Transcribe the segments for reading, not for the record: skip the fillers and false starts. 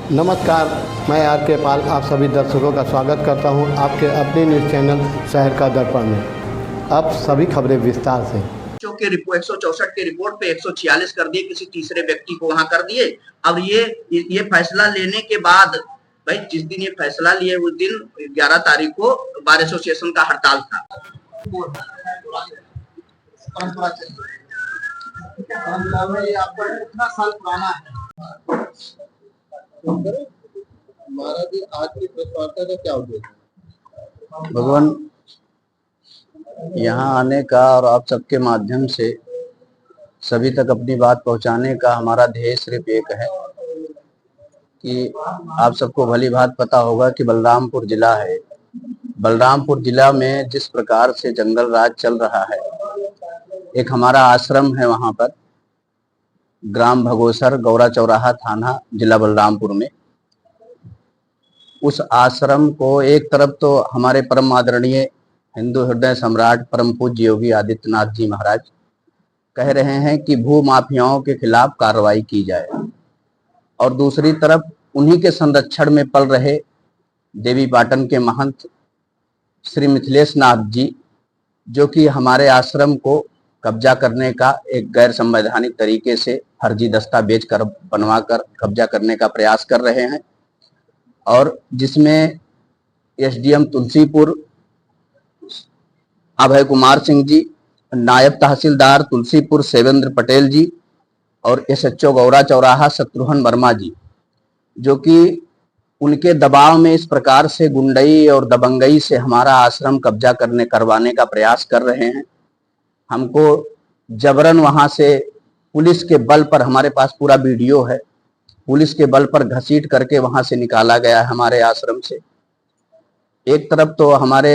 नमस्कार, मैं आर के पाल आप सभी दर्शकों का स्वागत करता हूं आपके अपने न्यूज़ चैनल शहर का दर्पण में। अब सभी खबरें विस्तार से। के 164 के रिपोर्ट पे 146 कर दिए, किसी तीसरे व्यक्ति को वहां कर दिए। अब ये फैसला लेने के बाद भाई जिस दिन ये फैसला लिए उस दिन 11 तारीख को बार एसोसिएशन का हड़ताल था। परंपरा में आपका कितना साल पुराना है? महाराज जी, आज की प्रेस वार्ता का क्या उद्देश्य? भगवान यहाँ आने का और आप सबके माध्यम से सभी तक अपनी बात पहुँचाने का हमारा ध्येय सिर्फ एक है कि आप सबको भली बात पता होगा कि बलरामपुर जिला है। बलरामपुर जिला में जिस प्रकार से जंगल राज चल रहा है, एक हमारा आश्रम है वहाँ पर, ग्राम भगोसर, गौरा चौराहा थाना, जिला बलरामपुर में। उस आश्रम को एक तरफ तो हमारे परम आदरणीय हिंदू हृदय सम्राट परम पूज्य योगी आदित्यनाथ जी महाराज कह रहे हैं कि भू माफियाओं के खिलाफ कार्रवाई की जाए, और दूसरी तरफ उन्हीं के संरक्षण में पल रहे देवी पाटन के महंत श्री मिथिलेश नाथ जी, जो कि हमारे आश्रम को कब्जा करने का एक गैर संवैधानिक तरीके से फर्जी दस्तावेज कर बनवा कर कब्जा करने का प्रयास कर रहे हैं, और जिसमें एसडीएम तुलसीपुर अभय कुमार सिंह जी, नायब तहसीलदार तुलसीपुर सेवेंद्र पटेल जी और एसएचओ गौरा चौराहा शत्रुघ्न वर्मा जी, जो कि उनके दबाव में इस प्रकार से गुंडई और दबंगई से हमारा आश्रम कब्जा करवाने का प्रयास कर रहे हैं। हमको जबरन वहां से पुलिस के बल पर, हमारे पास पूरा वीडियो है, पुलिस के बल पर घसीट करके वहां से निकाला गया है हमारे आश्रम से। एक तरफ तो हमारे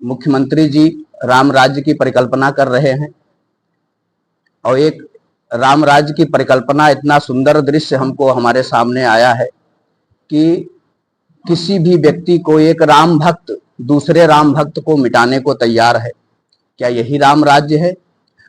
मुख्यमंत्री जी राम राज्य की परिकल्पना कर रहे हैं, और एक राम राज्य की परिकल्पना, इतना सुंदर दृश्य हमको हमारे सामने आया है कि किसी भी व्यक्ति को एक राम भक्त दूसरे राम भक्त को मिटाने को तैयार है। क्या यही राम राज्य है?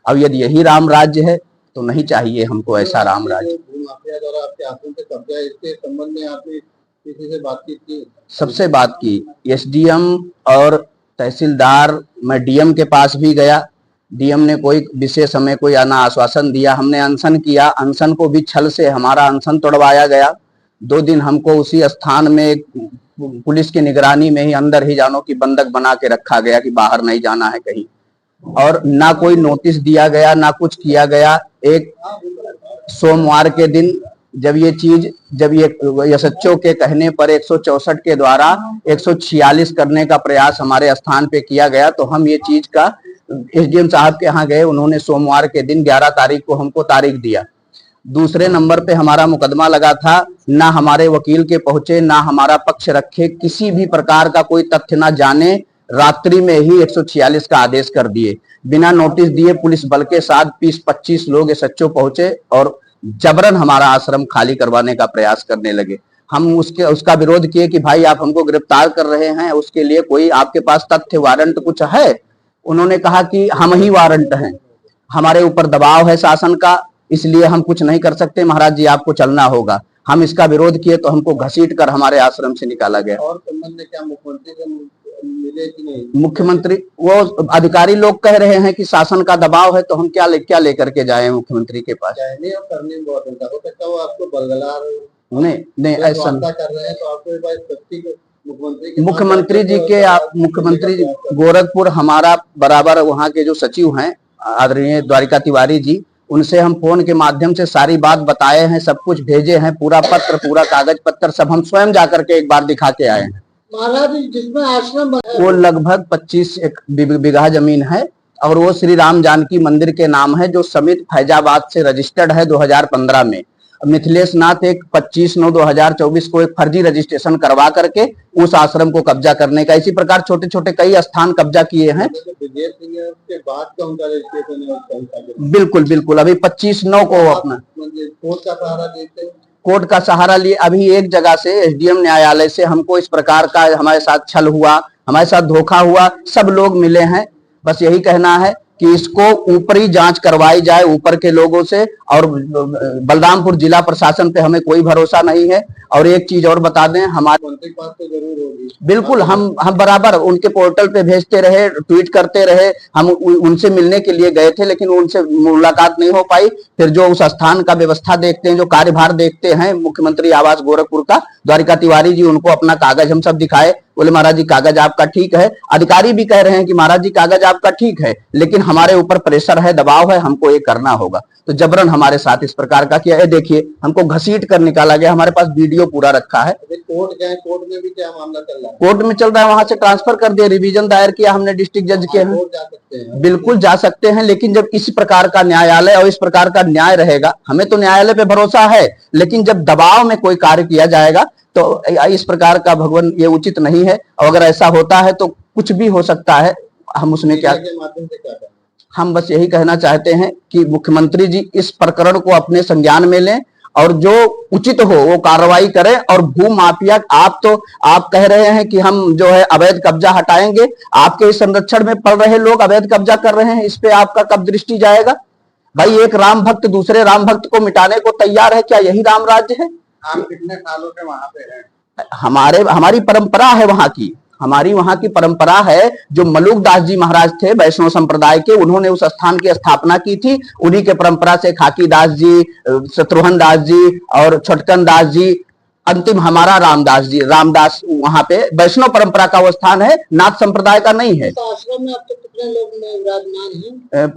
अब यदि यही राम राज्य है तो नहीं चाहिए हमको ऐसा राम राज्य। माफिया द्वारा आपके आश्रम पे कब्जा, इसके संबंध में आपने किसी से बातचीत की? सबसे बात की, एसडीएम और तहसीलदार, मैं डीएम के पास भी गया। डीएम ने कोई विशेष हमें कोई आश्वासन दिया, हमने अनशन किया, अनशन को भी छल से हमारा अनशन तोड़वाया गया। 2 दिन हमको उसी स्थान में पुलिस की निगरानी में ही अंदर ही जानो कि बंधक बना के रखा गया कि बाहर नहीं जाना है कहीं, और ना कोई नोटिस दिया गया, ना कुछ किया गया। एक सोमवार के दिन जब ये एसएचओ के कहने पर 164 के द्वारा 146 करने का प्रयास हमारे स्थान पे किया गया, तो हम ये चीज का एसडीएम साहब के यहाँ गए। उन्होंने सोमवार के दिन 11 तारीख को हमको तारीख दिया। दूसरे नंबर पे हमारा मुकदमा लगा था, ना हमारे वकील के पहुंचे, ना हमारा पक्ष रखे, किसी भी प्रकार का कोई तथ्य ना जाने, रात्रि में ही 146 का आदेश कर दिए। बिना नोटिस दिए पुलिस बल के साथ 20-25 लोग एसएचओ पहुंचे और जबरन हमारा आश्रम खाली करवाने का प्रयास करने लगे। हम उसका विरोध किए कि भाई आप हमको गिरफ्तार कर रहे हैं, उसके लिए कोई आपके पास तथ्य वारंट कुछ है? उन्होंने कहा कि हम ही वारंट हैं, हमारे ऊपर दबाव है शासन का, इसलिए हम कुछ नहीं कर सकते, महाराज जी आपको चलना होगा। हम इसका विरोध किए तो हमको घसीट कर हमारे आश्रम से निकाला गया। और संबंध में क्या मुख्यमंत्री से मिले कि नहीं? मुख्यमंत्री, वो अधिकारी लोग कह रहे हैं कि शासन का दबाव है, तो हम क्या लेकर के जाए मुख्यमंत्री के पास? कहने और करने में बहुत अंतर हो सकता है। वो आपको बरगलार नहीं ऐसा कर रहे हैं, तो आपको मुख्यमंत्री जी गोरखपुर, हमारा बराबर वहाँ के जो सचिव हैं आदरणीय द्वारिका तिवारी जी, उनसे हम फोन के माध्यम से सारी बात बताए हैं, सब कुछ भेजे हैं, पूरा पत्र, पूरा कागज पत्र सब हम स्वयं जाकर के एक बार दिखा के आए हैं। महाराज, जिसमें आश्रम वो लगभग 25 बीघा जमीन है, और वो श्री राम जानकी मंदिर के नाम है, जो समित फैजाबाद से रजिस्टर्ड है 2015 में। मिथिलेश नाथ एक 25/9/2024 को एक फर्जी रजिस्ट्रेशन करवा करके उस आश्रम को कब्जा करने का, इसी प्रकार छोटे छोटे कई स्थान कब्जा किए हैं। के बाद का उनका रजिस्ट्रेशन? बिल्कुल अभी 25/9 को अपना कोर्ट का सहारा लिए अभी एक जगह से एसडीएम न्यायालय से हमको इस प्रकार का हमारे साथ छल हुआ, हमारे साथ धोखा हुआ, सब लोग मिले हैं। बस यही कहना है कि इसको ऊपरी जांच करवाई जाए ऊपर के लोगों से, और बलरामपुर जिला प्रशासन पे हमें कोई भरोसा नहीं है। और एक चीज और बता दें, हमारे मंत्री पास तो जरूर होगी। बिल्कुल हम बराबर उनके पोर्टल पे भेजते रहे, ट्वीट करते रहे, हम उनसे मिलने के लिए गए थे लेकिन उनसे मुलाकात नहीं हो पाई। फिर जो उस स्थान का व्यवस्था देखते हैं, जो कार्यभार देखते हैं मुख्यमंत्री आवास गोरखपुर का, द्वारिका तिवारी जी, उनको अपना कागज हम सब दिखाए, बोले महाराज जी कागज आपका ठीक है। अधिकारी भी कह रहे हैं कि महाराज जी कागज आपका ठीक है, लेकिन हमारे ऊपर प्रेशर है, दबाव है, हमको ये करना होगा। तो जबरन हमारे साथ इस प्रकार का किया है। देखिए हमको घसीट कर निकाला गया, हमारे पास वीडियो पूरा रखा है। कोर्ट गए, कोर्ट में भी क्या मामला चल रहा है? कोर्ट में चल रहा है, वहां से ट्रांसफर कर दिया, रिवीजन दायर किया हमने डिस्ट्रिक्ट जज के। कोर्ट जा सकते हैं? बिल्कुल जा सकते हैं, लेकिन जब इस प्रकार का न्यायालय और इस प्रकार का न्याय रहेगा, हमें तो न्यायालय पे भरोसा है, लेकिन जब दबाव में कोई कार्य किया जाएगा तो इस प्रकार का भगवान ये उचित नहीं है। और अगर ऐसा होता है तो कुछ भी हो सकता है, हम उसमें क्या, के माध्यम से क्या करें? हम बस यही कहना चाहते हैं कि मुख्यमंत्री जी इस प्रकरण को अपने संज्ञान में लें और जो उचित हो वो कार्रवाई करें। और भू माफिया, आप कह रहे हैं कि हम जो है अवैध कब्जा हटाएंगे, आपके इस संरक्षण में पड़ रहे लोग अवैध कब्जा कर रहे हैं, इस पे आपका कब दृष्टि जाएगा? भाई एक राम भक्त दूसरे राम भक्त को मिटाने को तैयार है, क्या यही राम राज्य है? आप कितने सालों से वहां पे हैं? हमारी परंपरा है वहां की, हमारी वहां की परंपरा है। जो मलुक दास जी महाराज थे वैष्णव संप्रदाय के, उन्होंने उस स्थान की स्थापना की थी। उन्हीं के परंपरा से खाकी दास जी, शत्रुघ्न दास जी और छोटकन दास जी, अंतिम हमारा रामदास वहां पे वैष्णव परंपरा का वो स्थान है, नाथ संप्रदाय का नहीं है। तो आश्रम में अब तक कितने लोग विराजमान हैं?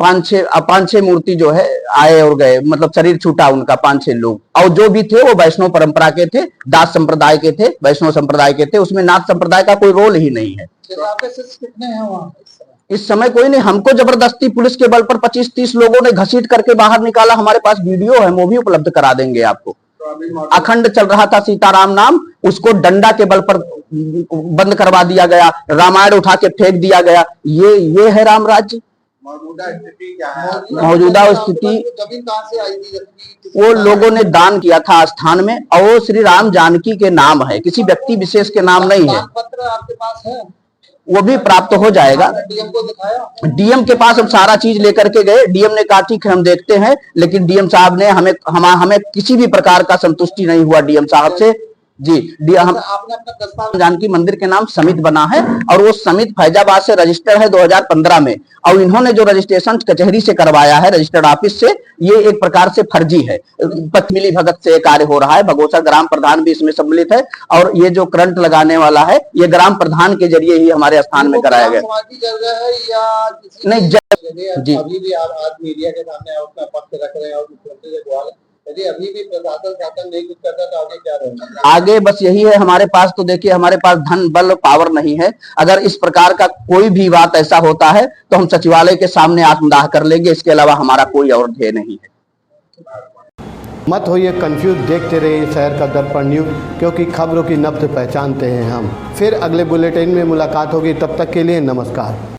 5-6 मूर्ति जो है आए और गए, मतलब शरीर छूटा उनका 5-6 लोग। और जो भी थे वो वैष्णव परंपरा के थे, दास संप्रदाय के थे, वैष्णव संप्रदाय के थे, उसमें नाथ संप्रदाय का कोई रोल ही नहीं है। आपके शिष्य कितने हैं वहाँ इस समय? कोई नहीं, हमको जबरदस्ती पुलिस के बल पर 25-30 लोगों ने घसीट करके बाहर निकाला। हमारे पास वीडियो है, वो भी उपलब्ध करा देंगे आपको। अखंड चल रहा था सीताराम नाम, उसको डंडा के बल पर बंद करवा दिया गया, रामायण उठा के फेंक दिया गया। ये है राम राज्य? मौजूदा स्थिति क्या है? मौजूदा स्थिति, जमीन कहाँ से आई थी? वो लोगों ने दान किया था स्थान में, और वो श्री राम जानकी के नाम है, किसी व्यक्ति विशेष के नाम नहीं है। पत्र आपके पास है? वो भी प्राप्त हो जाएगा। डीएम को दिखाया? डीएम के पास हम सारा चीज लेकर के गए, डीएम ने कहा ठीक है हम देखते हैं, लेकिन डीएम साहब ने हमें किसी भी प्रकार का संतुष्टि नहीं हुआ डीएम साहब से जी। आपने अपना दस्तावेज, जानकी मंदिर के नाम समित बना है, और वो समित फैजाबाद से रजिस्टर्ड है 2015 में, और इन्होंने जो रजिस्ट्रेशन कचहरी से करवाया है, रजिस्टर्ड ऑफिस से, ये एक प्रकार से फर्जी है। मिली भगत से कार्य हो रहा है। भगोसा ग्राम प्रधान भी इसमें सम्मिलित है, और ये जो करंट लगाने वाला है ये ग्राम प्रधान के जरिए ही हमारे स्थान में कराया गया। जगह है या नहीं जी, अभी भी आप आज मीडिया के सामने अपना पक्ष रख रहे हैं और मुख्यमंत्री से गुहार, यदि अभी भी प्रशासन शासन नहीं कुछ करता तो आगे क्या रहेगा? आगे बस यही है हमारे पास। तो देखिए हमारे पास धन बल पावर नहीं है। अगर इस प्रकार का कोई भी बात ऐसा होता है तो हम सचिवालय के सामने आत्मदाह कर लेंगे, इसके अलावा हमारा कोई और ध्येय नहीं है। मत होइए कंफ्यूज, देखते रहिए शहर का दर्पण न्यूज़, क्योंकि खबरों की नब्ज पहचानते हैं हम। फिर अगले बुलेटिन में मुलाकात होगी, तब तक के लिए नमस्कार।